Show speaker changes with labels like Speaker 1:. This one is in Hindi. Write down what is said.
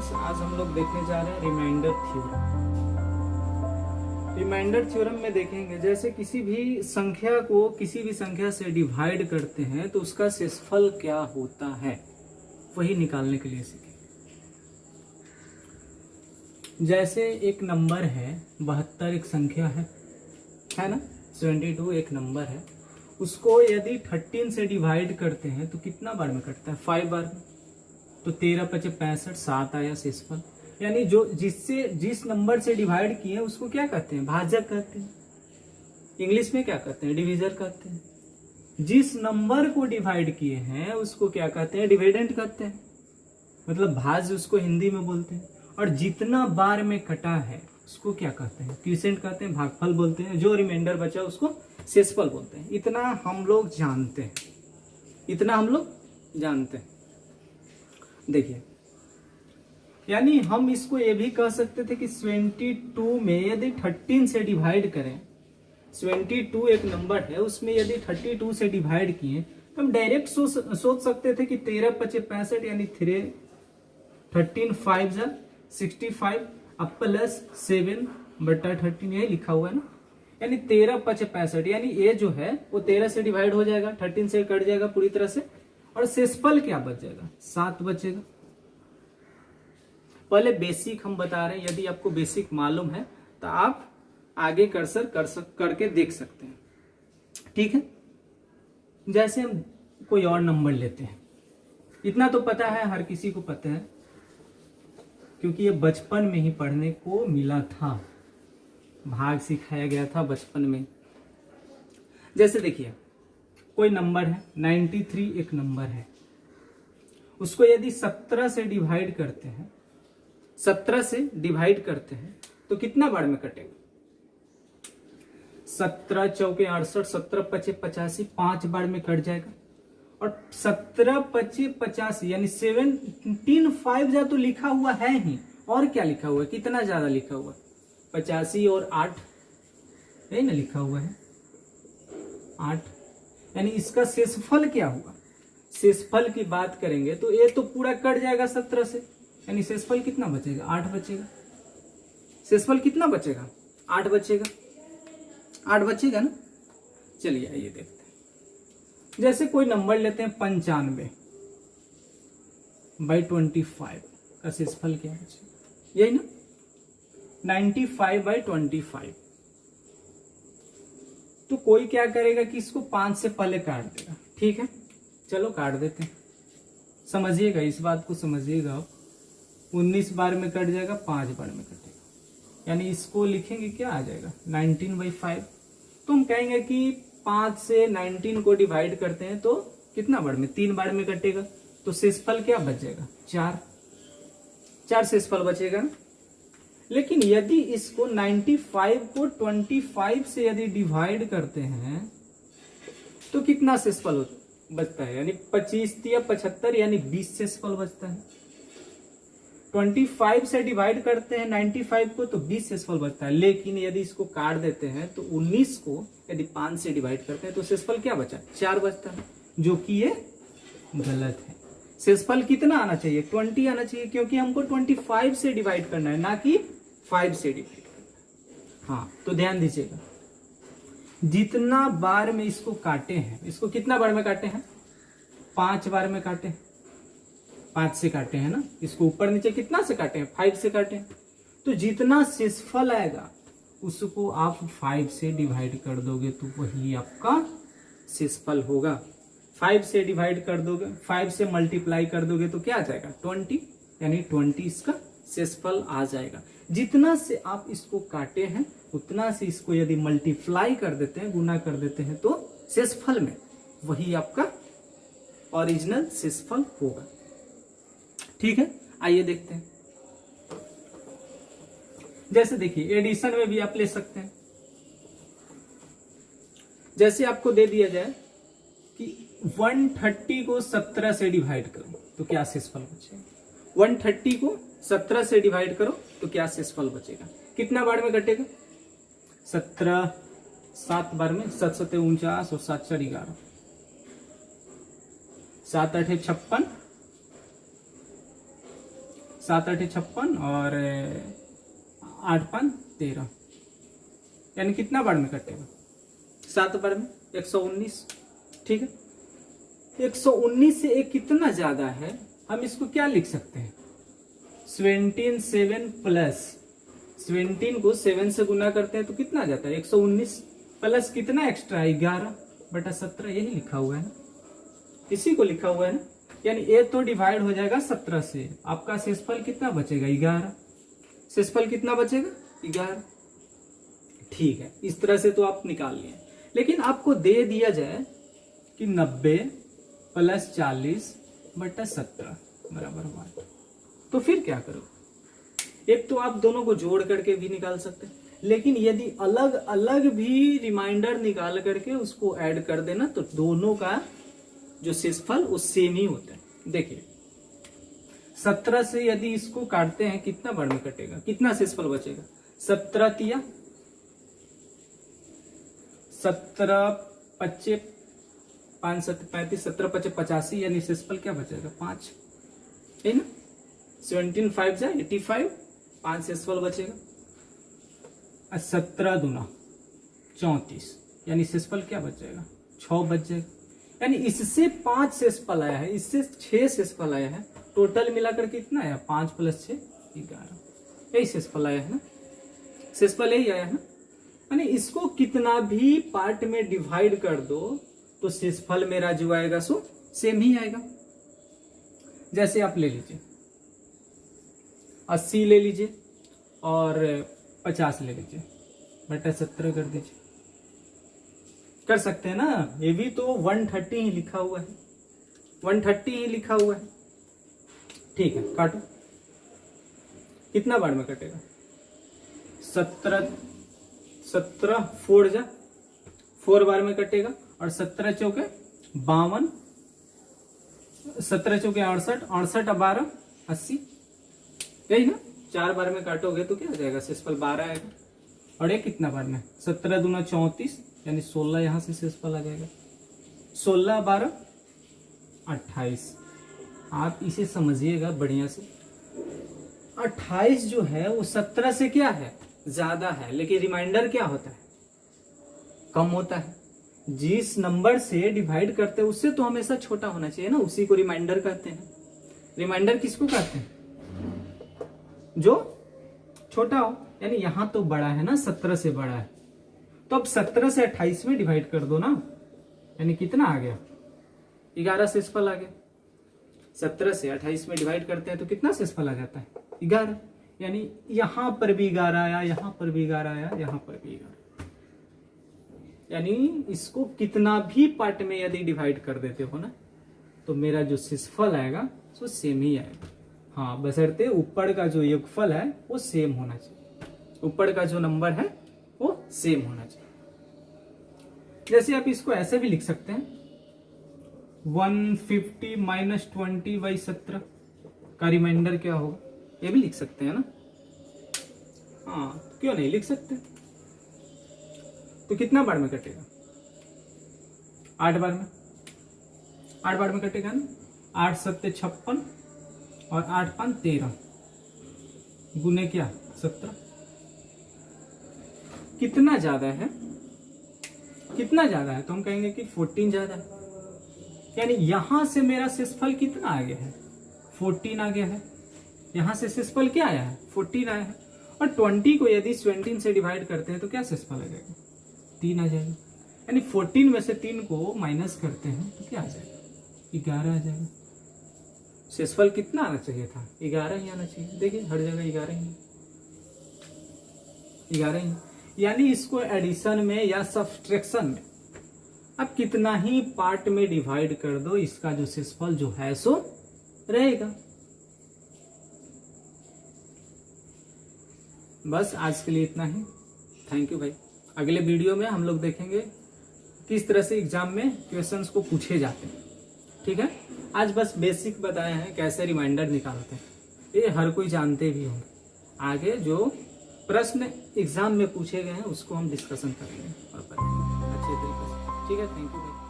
Speaker 1: स्टूडेंट्स, आज हम लोग देखने जा रहे हैं रिमाइंडर थ्योरम। रिमाइंडर थ्योरम में देखेंगे जैसे किसी भी संख्या को किसी भी संख्या से डिवाइड करते हैं तो उसका शेषफल क्या होता है, वही निकालने के लिए सीखेंगे। जैसे एक नंबर है 72, एक संख्या है ना, 72 एक नंबर है, उसको यदि 13 से डिवाइड करते हैं तो कितना बार में कटता है? 5 बार में। तो 13 × 5 = 65, 7 आया शेषफल। यानी जो जिस नंबर से डिवाइड किए उसको क्या कहते हैं? भाजक कहते हैं। इंग्लिश में क्या कहते हैं? डिविजर कहते हैं। जिस नंबर को डिवाइड किए हैं उसको क्या कहते हैं? डिविडेंड कहते हैं, मतलब भाज्य उसको हिंदी में बोलते हैं। और जितना बार में कटा है उसको क्या कहते हैं? क्विसेंट कहते हैं, भागफल बोलते हैं। जो रिमाइंडर बचा उसको शेषफल बोलते हैं। इतना हम लोग जानते हैं, इतना हम लोग जानते हैं। देखिए, यानी हम इसको ये भी कह सकते थे कि 72 में यदि 13 से डिवाइड करें, 72 एक नंबर है, उसमें यदि 32 से डिवाइड किए तो हम डायरेक्ट सोच सकते थे कि 13 × 5 = 65, यानी 13 5 × 65 अब प्लस 7/13, यही लिखा हुआ है ना। यानी 13 × 5 = 65, यानी ये जो है वो 13 से डिवाइड हो जाएगा, 13 से कट जाएगा पूरी तरह से, और शेषफल क्या बच जाएगा? 7 बचेगा। पहले बेसिक हम बता रहे हैं, यदि आपको बेसिक मालूम है तो आप आगे कर्सर करके देख सकते हैं, ठीक है। जैसे हम कोई और नंबर लेते हैं, इतना तो पता है, हर किसी को पता है, क्योंकि ये बचपन में ही पढ़ने को मिला था, भाग सिखाया गया था बचपन में। जैसे देखिए, कोई नंबर है 93 एक नंबर है, उसको यदि 17 से डिवाइड करते हैं, 17 से डिवाइड करते हैं तो कितना बार में कटेगा? 17 × 4 = 68, 17 × 5 = 85, 5 बार में कट जाएगा। और 17 × 5 = 85, यानी 17 5 जा तो लिखा हुआ है ही, और क्या लिखा हुआ है? कितना ज्यादा लिखा हुआ है? 85 और 8, यही ना लिखा हुआ है, 8। यानी इसका शेषफल क्या हुआ? शेषफल की बात करेंगे तो ये तो पूरा कट जाएगा 17 से, यानी शेषफल कितना बचेगा? 8 बचेगा। शेषफल कितना बचेगा? 8 बचेगा, 8 बचेगा ना। चलिए आइए देखते हैं। जैसे कोई नंबर लेते हैं 95/25 का शेषफल क्या बचेगा? यही ना, 95/25। तो कोई क्या करेगा कि इसको 5 से पहले काट देगा, ठीक है। चलो काट देते हैं, समझिएगा, इस बात को समझिएगा। 19 बार में कट जाएगा, 5 बार में कटेगा, यानी इसको लिखेंगे क्या आ जाएगा? 19/5। तो हम कहेंगे कि 5 से 19 को डिवाइड करते हैं तो कितना बार में? 3 बार में कटेगा। तो शेषफल क्या बच जाएगा? 4 शेषफल बचेगा ना। लेकिन यदि इसको 95 को 25 से यदि डिवाइड करते हैं तो कितना शेषफल बचता है? यानी 25 × 75, यानी 20 शेषफल बचता है। 25 से डिवाइड करते हैं 95 को तो 20 शेषफल बचता है। लेकिन यदि इसको काट देते हैं तो 19 को यदि 5 से डिवाइड करते हैं तो शेषफल क्या बचा? 4 बचता है, जो कि ये गलत है। शेषफल कितना आना चाहिए? 20 आना चाहिए, क्योंकि हमको 25 से डिवाइड करना है, ना कि 5 से डिवाइड करना है। हाँ, तो ध्यान दीजिएगा, जितना बार में इसको काटे हैं, इसको कितना बार में काटे हैं? 5 बार में काटे हैं, 5 से काटे हैं ना। इसको ऊपर नीचे कितना से काटे हैं? 5 से काटे हैं। तो जितना शेषफल आएगा उसको आप 5 से डिवाइड कर दोगे तो वही आपका शेषफल होगा। 5 से डिवाइड कर दोगे, 5 से मल्टीप्लाई कर दोगे तो क्या आ जाएगा? 20, यानी 20 इसका शेषफल आ जाएगा। जितना से आप इसको काटे हैं उतना से इसको यदि मल्टीप्लाई कर देते हैं, गुना कर देते हैं, तो शेषफल में वही आपका ओरिजिनल शेषफल होगा, ठीक है। आइए देखते हैं। जैसे देखिए, एडिशन में भी आप ले सकते हैं। जैसे आपको दे दिया जाए कि 130 को 17 से डिवाइड करो तो क्या शेषफल बचेगा? 130 को 17 से डिवाइड करो तो क्या शेषफल बचेगा? कितना बार में कटेगा? 17 7 बार में, 7 7 49 और 7 4 11, 7 8 56, 7 8 56 और 8 5 13, यानी कितना बार में कटेगा? 7 बार में 119। ठीक है, 119 से एक कितना ज्यादा है, हम इसको क्या लिख सकते हैं? 17 7 प्लस 17 को 7 से गुना करते हैं तो कितना जाता है? 119 प्लस कितना एक्स्ट्रा है? 11/17। यही लिखा हुआ है ना, इसी को लिखा हुआ है ना, यानी ए तो डिवाइड हो जाएगा 17 से, आपका शेषफल कितना बचेगा? 11। शेषफल कितना बचेगा? 11। ठीक है, इस तरह से तो आप निकाल लिए, लेकिन आपको दे दिया जाए कि 90 प्लस 40/17 बराबर 1, तो फिर क्या करो? एक तो आप दोनों को जोड़ करके भी निकाल सकते हैं, लेकिन यदि अलग अलग भी रिमाइंडर निकाल करके उसको ऐड कर देना तो दोनों का जो शेषफल वो सेम ही होता है। देखिए 17 से यदि इसको काटते हैं कितना बार में कटेगा? कितना शेषफल बचेगा? 17 तिया 17 पच्चे 5 7 35, 17 5 85, यानी शेषफल क्या बचेगा? 5, है ना। 17 5 जा 85, 5 शेषफल बचेगा। 17 दूना 34, यानी शेषफल क्या बचेगा? 6 बच जाएगा। यानी इससे 5 शेषफल आया है, इससे 6 शेषफल आया है, टोटल मिलाकर कितना आया? 5 + 6 11, यही शेषफल आया है ना, शेषफल यही आया है ना। यानी इसको कितना भी पार्ट में डिवाइड कर दो तो शेषफल मेरा जो आएगा सो सेम ही आएगा। जैसे आप ले लीजिए 80 ले लीजिए और 50 ले लीजिए, बटा 17 कर दीजिए, कर सकते हैं ना। ये भी तो 130 ही लिखा हुआ है, 130 ही लिखा हुआ है। ठीक है, काटो, कितना बार में कटेगा? 17 4 जा 4 बार में कटेगा, और 17 चौके 52, 17 चौके 68, 68 और 12 80, यही ना। 4 बार में काटोगे तो क्या आ जाएगा? शेषफल 12 आएगा। और ये कितना बार में? 17 दूना 34, यानी 16 यहां से शेषफल आ जाएगा। 16 12 28। आप इसे समझिएगा बढ़िया से, 28 जो है वो 17 से क्या है? ज्यादा है, लेकिन रिमाइंडर क्या होता है? कम होता है। जिस नंबर से डिवाइड करते हैं उससे तो हमेशा छोटा होना चाहिए ना, उसी को रिमाइंडर कहते हैं। रिमाइंडर किसको कहते हैं? जो छोटा हो, यानी यहां तो बड़ा है ना, 17 से बड़ा है, तो अब 17 से 28 में डिवाइड कर दो ना, यानी कितना आ गया? 11 शेषफल आ गया। 17 से 28 में डिवाइड करते हैं तो कितना शेषफल आ जाता है? 11। यानी यहां पर भी 11 आया, यहां पर भी 11 आया, यहां पर भी 11। यानी इसको कितना भी पार्ट में यदि डिवाइड कर देते हो ना तो मेरा जो शेषफल आएगा वो सेम ही आएगा। हाँ, बशर्ते ऊपर का जो योगफल है वो सेम होना चाहिए, ऊपर का जो नंबर है वो सेम होना चाहिए। जैसे आप इसको ऐसे भी लिख सकते हैं, 150 - 20/17 का रिमाइंडर क्या होगा? ये भी लिख सकते हैं ना। हाँ, क्यों नहीं लिख सकते? तो कितना बार में कटेगा? 8 बार में, 8 बार में कटेगा ना। 8 7 56 और 8 5 13 गुने क्या? 17। कितना ज्यादा है? कितना ज्यादा है? तो हम कहेंगे कि 14 ज्यादा है। यानी यहां से मेरा शेषफल कितना आ गया है? 14 आ गया है। यहां से शेषफल क्या आया है? 14 आया है। और 20 को यदि 17 से डिवाइड करते हैं तो क्या शेषफल आ जाएगा? 3 आ जाएगा। यानी 14 में से 3 को माइनस करते हैं तो क्या आ जाएगा? 11 आ जाएगा। शेषफल कितना आना चाहिए था? 11 ही आना चाहिए। देखिए हर जगह 11 ही, 11 ही। यानी इसको एडिशन में या सब्सट्रैक्शन में अब कितना ही पार्ट में डिवाइड कर दो, इसका जो शेषफल जो है सो रहेगा। बस आज के लिए इतना ही। थैंक यू भाई। अगले वीडियो में हम लोग देखेंगे किस तरह से एग्जाम में क्वेश्चंस को पूछे जाते हैं। ठीक है, आज बस बेसिक बताए हैं कैसे रिमाइंडर निकालते हैं, ये हर कोई जानते भी होंगे। आगे जो प्रश्न एग्जाम में पूछे गए हैं उसको हम डिस्कशन करेंगे और अच्छे तरीके से। ठीक है, थैंक यू भाई।